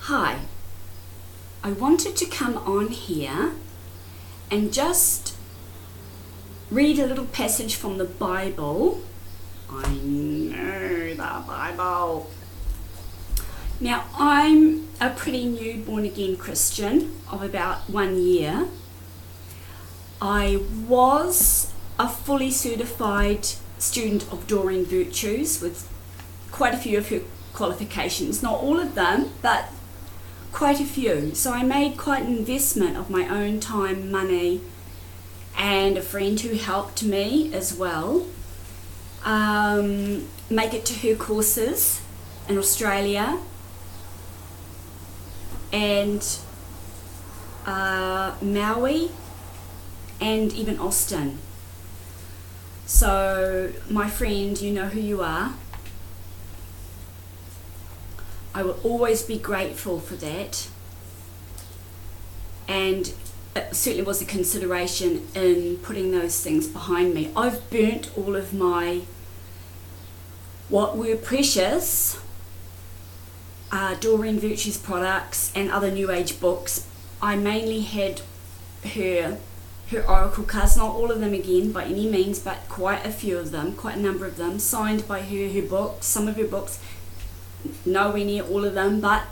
Hi, I wanted to come on here and just read a little passage from the Bible. I know the Bible. Now, I'm a pretty new born-again Christian of about 1 year. I was a fully certified student of Doreen Virtue's with quite a few of her qualifications, not all of them, but quite a few. So I made quite an investment of my own time, money, and a friend who helped me as well make it to her courses in Australia and Maui and even Austin. So my friend, you know who you are. I will always be grateful for that, and it certainly was a consideration in putting those things behind me. I've burnt all of my what were precious Doreen Virtue's products and other New Age books. I mainly had her oracle cards, not all of them again by any means, but quite a few of them, quite a number of them, signed by her books, some of her books, nowhere near all of them, but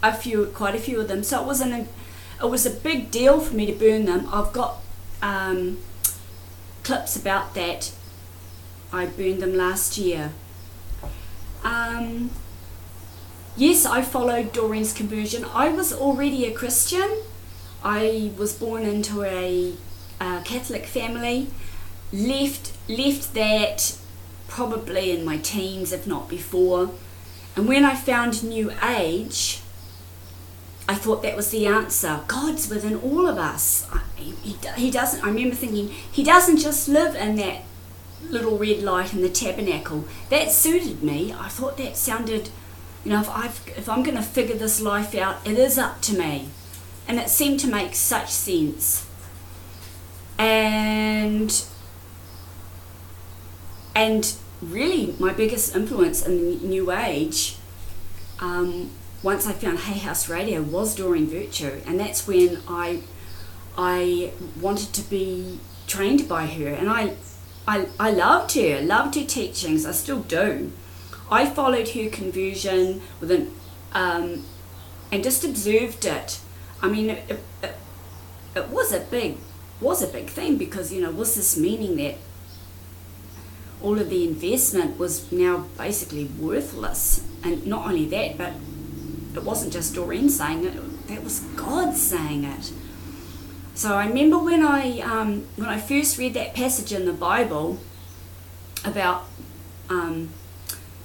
quite a few of them. So it was a big deal for me to burn them. I've got clips about that. I burned them last year. Yes, I followed Doreen's conversion. I was already a Christian. I was born into a Catholic family, left that probably in my teens, if not before. And when I found New Age, I thought that was the answer. God's within all of us. He doesn't. I remember thinking, he doesn't just live in that little red light in the tabernacle. That suited me. I thought that sounded, if I'm going to figure this life out, it is up to me. And it seemed to make such sense. And really my biggest influence in the New Age, once I found Hay House Radio, was Doreen Virtue, and that's when I wanted to be trained by her, and I loved her teachings. I still do. I followed her conversion and just observed it. I mean, it was a big thing, because was this meaning that all of the investment was now basically worthless? And not only that, but it wasn't just Doreen saying it, that was God saying it. So I remember when I first read that passage in the Bible about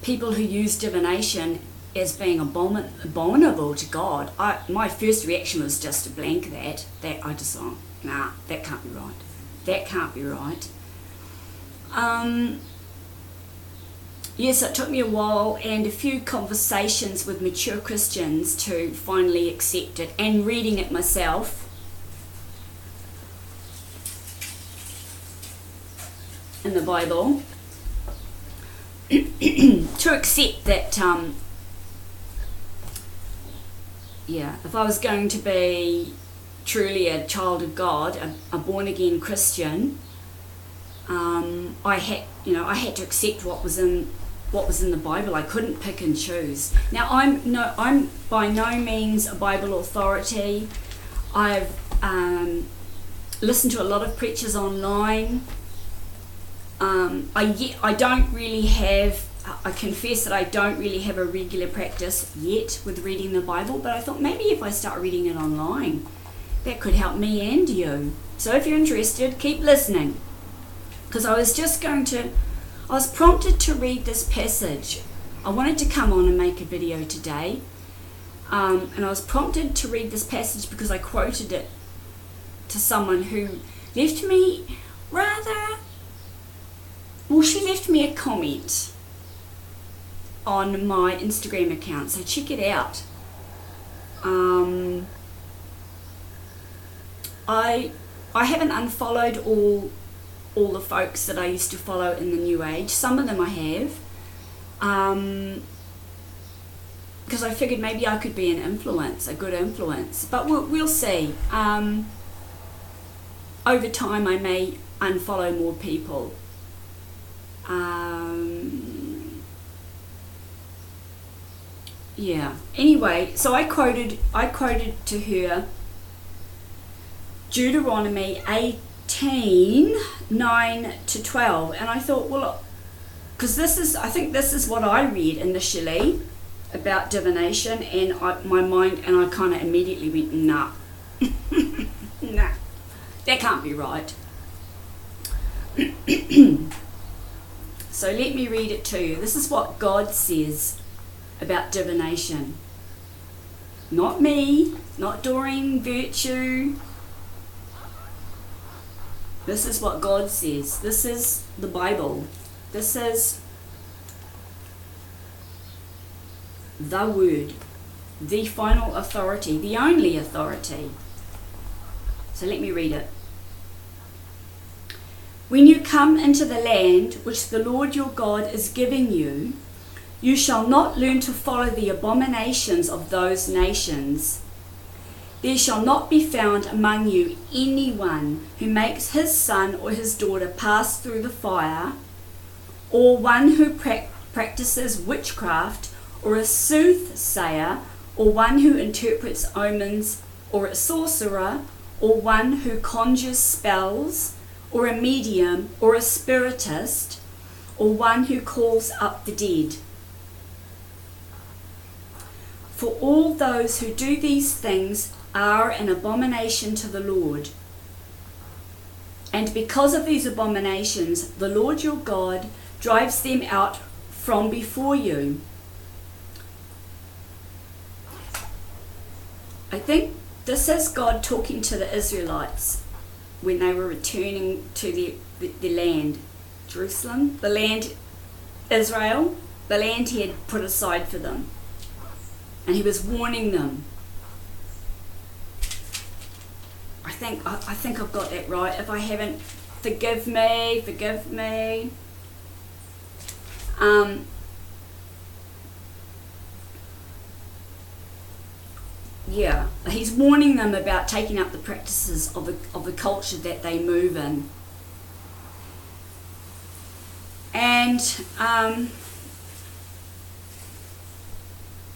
people who use divination as being abominable to God, my first reaction was just to blank that I just thought, nah, that can't be right. That can't be right. Yes, it took me a while and a few conversations with mature Christians to finally accept it, and reading it myself. In the Bible. To accept that, if I was going to be truly a child of God, a born-again Christian, I had to accept what was in the Bible. I couldn't pick and choose. Now I'm by no means a Bible authority. I've listened to a lot of preachers online. I confess that I don't really have a regular practice yet with reading the Bible, but I thought maybe if I start reading it online, that could help me and you. So if you're interested, keep listening, because I was prompted to read this passage. I wanted to come on and make a video today, and I was prompted to read this passage because I quoted it to someone who left me she left me a comment on my Instagram account, so check it out. I haven't unfollowed all the folks that I used to follow in the New Age. Some of them I have, because I figured maybe I could be an influence, a good influence. But we'll see. Over time, I may unfollow more people. Yeah. Anyway, so I quoted to her Deuteronomy 18:9-12, and I thought, well, because I think this is what I read initially about divination, and my mind, and I kind of immediately went, nah, nah, that can't be right. So let me read it to you. This is what God says about divination. Not me, not Doreen Virtue. This is what God says. This is the Bible. This is the Word, the final authority, the only authority. So let me read it. When you come into the land which the Lord your God is giving you, you shall not learn to follow the abominations of those nations. There shall not be found among you anyone who makes his son or his daughter pass through the fire, or one who practices witchcraft, or a soothsayer, or one who interprets omens, or a sorcerer, or one who conjures spells, or a medium, or a spiritist, or one who calls up the dead. For all those who do these things are an abomination to the Lord. And because of these abominations, the Lord your God drives them out from before you. I think this is God talking to the Israelites when they were returning to the land, Jerusalem, the land Israel, the land he had put aside for them. And he was warning them. I think I've got that right. If I haven't, forgive me. Yeah, he's warning them about taking up the practices of the culture that they move in. And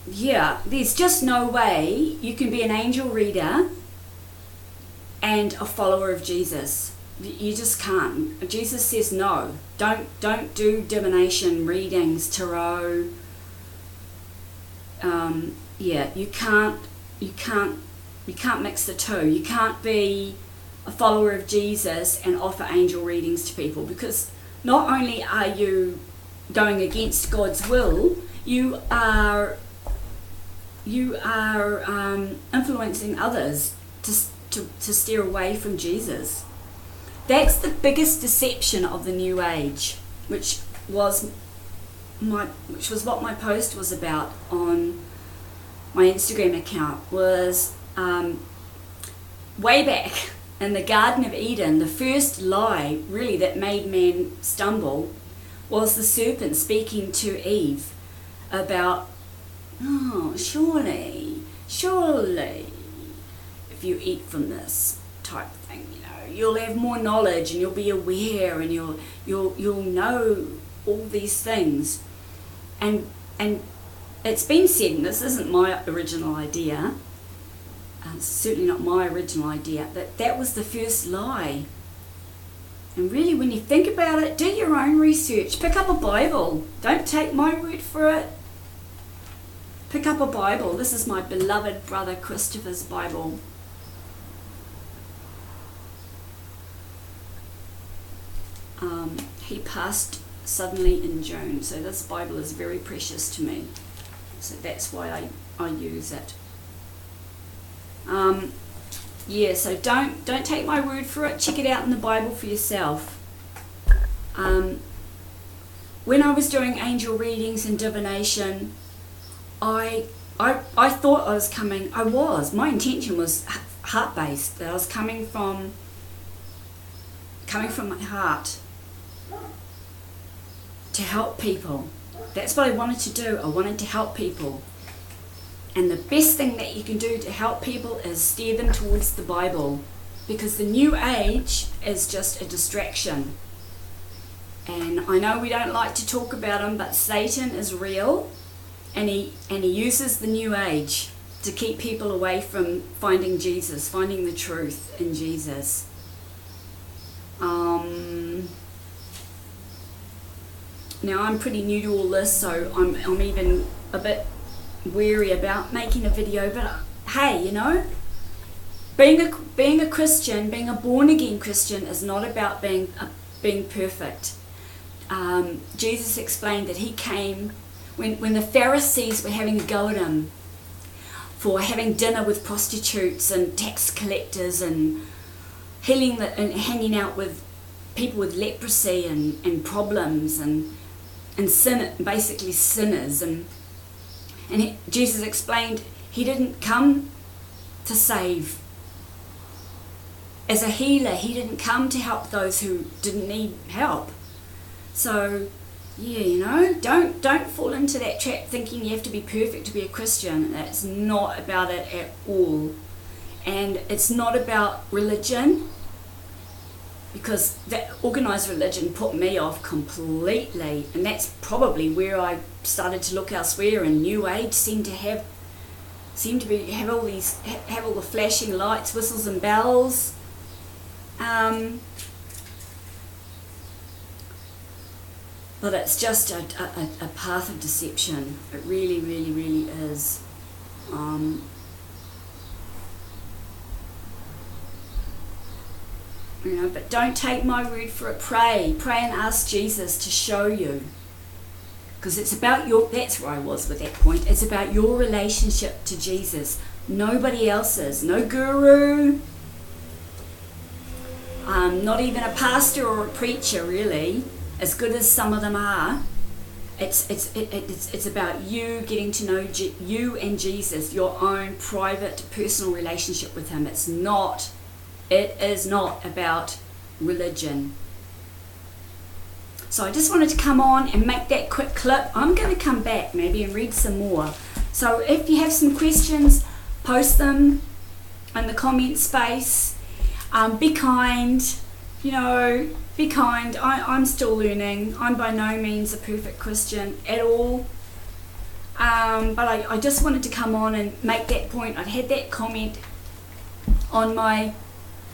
yeah, there's just no way you can be an angel reader and a follower of Jesus. You just can't. Jesus says no. Don't do divination, readings, tarot. Yeah, you can't mix the two. You can't be a follower of Jesus and offer angel readings to people, because not only are you going against God's will, you are influencing others to steer away from Jesus. That's the biggest deception of the New Age, which was what my post was about on my Instagram account. Was way back in the Garden of Eden, the first lie really that made man stumble was the serpent speaking to Eve about, oh, surely, if you eat from this type of thing, you'll have more knowledge and you'll be aware and you'll know all these things. And it's been said, and this isn't my original idea, it's certainly not my original idea, that was the first lie. And really, when you think about it, do your own research. Pick up a Bible. Don't take my word for it. Pick up a Bible. This is my beloved brother Christopher's Bible. He passed suddenly in June, so this Bible is very precious to me. So that's why I use it. Yeah, so don't take my word for it. Check it out in the Bible for yourself. When I was doing angel readings and divination, I thought I was coming. My intention was heart-based. That I was coming from my heart to help people. That's what I wanted to do. I wanted to help people. And the best thing that you can do to help people is steer them towards the Bible, because the New Age is just a distraction. And I know we don't like to talk about him, but Satan is real, and he uses the New Age to keep people away from finding Jesus, finding the truth in Jesus. Now I'm pretty new to all this, so I'm even a bit wary about making a video, but hey, you know, being a Christian, being a born again Christian, is not about being perfect. Jesus explained that he came when the Pharisees were having a go at him for having dinner with prostitutes and tax collectors and and hanging out with people with leprosy and problems and basically sinners, and Jesus explained he didn't come to save. As a healer, he didn't come to help those who didn't need help. So yeah, you know, don't fall into that trap thinking you have to be perfect to be a Christian. That's not about it at all. And it's not about religion, because that organised religion put me off completely, and that's probably where I started to look elsewhere. And New Age seem to have all the flashing lights, whistles and bells. But it's just a path of deception. It really, really, really is. You know, but don't take my word for it. Pray and ask Jesus to show you, because it's about that's where I was with that point. It's about your relationship to Jesus, nobody else's. No guru, not even a pastor or a preacher, really, as good as some of them are. It's about you getting to know you and Jesus, your own private personal relationship with him. It is not about religion. So I just wanted to come on and make that quick clip. I'm going to come back maybe and read some more. So if you have some questions, post them in the comment space. Be kind, you know, be kind. I'm still learning. I'm by no means a perfect Christian at all. But I just wanted to come on and make that point. I'd had that comment on my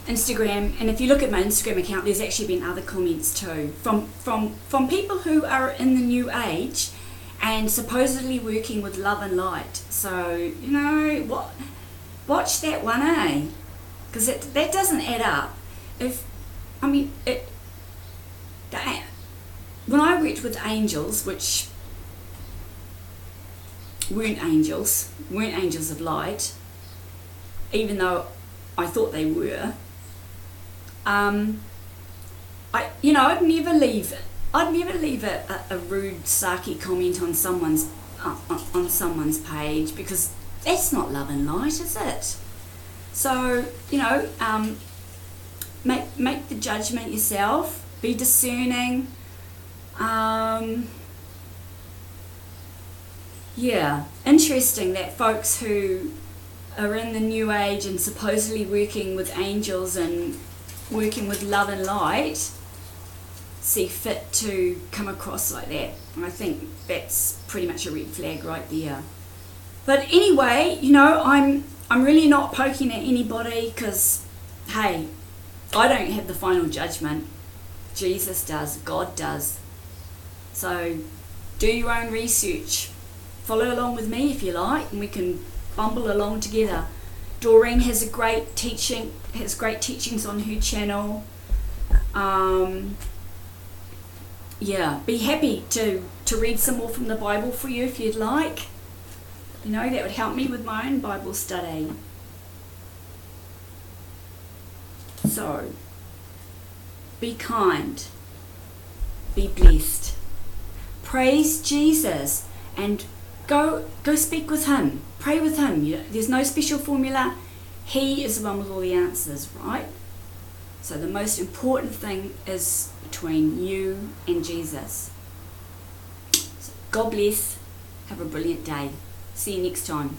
Instagram, and if you look at my Instagram account, there's actually been other comments too from people who are in the New Age and supposedly working with love and light. So, you know, watch that one, eh? Because that doesn't add up. When I worked with angels, which weren't angels of light, even though I thought they were, I'd never leave a rude, sarky comment on someone's page, because that's not love and light, is it? So, you know, make the judgment yourself. Be discerning. Yeah, interesting that folks who are in the New Age and supposedly working with angels and working with love and light see fit to come across like that. And I think that's pretty much a red flag right there. But anyway, you know, I'm really not poking at anybody, because, hey, I don't have the final judgment. Jesus does, God does. So do your own research. Follow along with me if you like, and we can bumble along together. Doreen has great teachings on her channel. Yeah, be happy to read some more from the Bible for you if you'd like. You know, that would help me with my own Bible study. So, be kind, be blessed, praise Jesus, and go speak with him, pray with him. There's no special formula. He is the one with all the answers, right? So the most important thing is between you and Jesus. So God bless. Have a brilliant day. See you next time.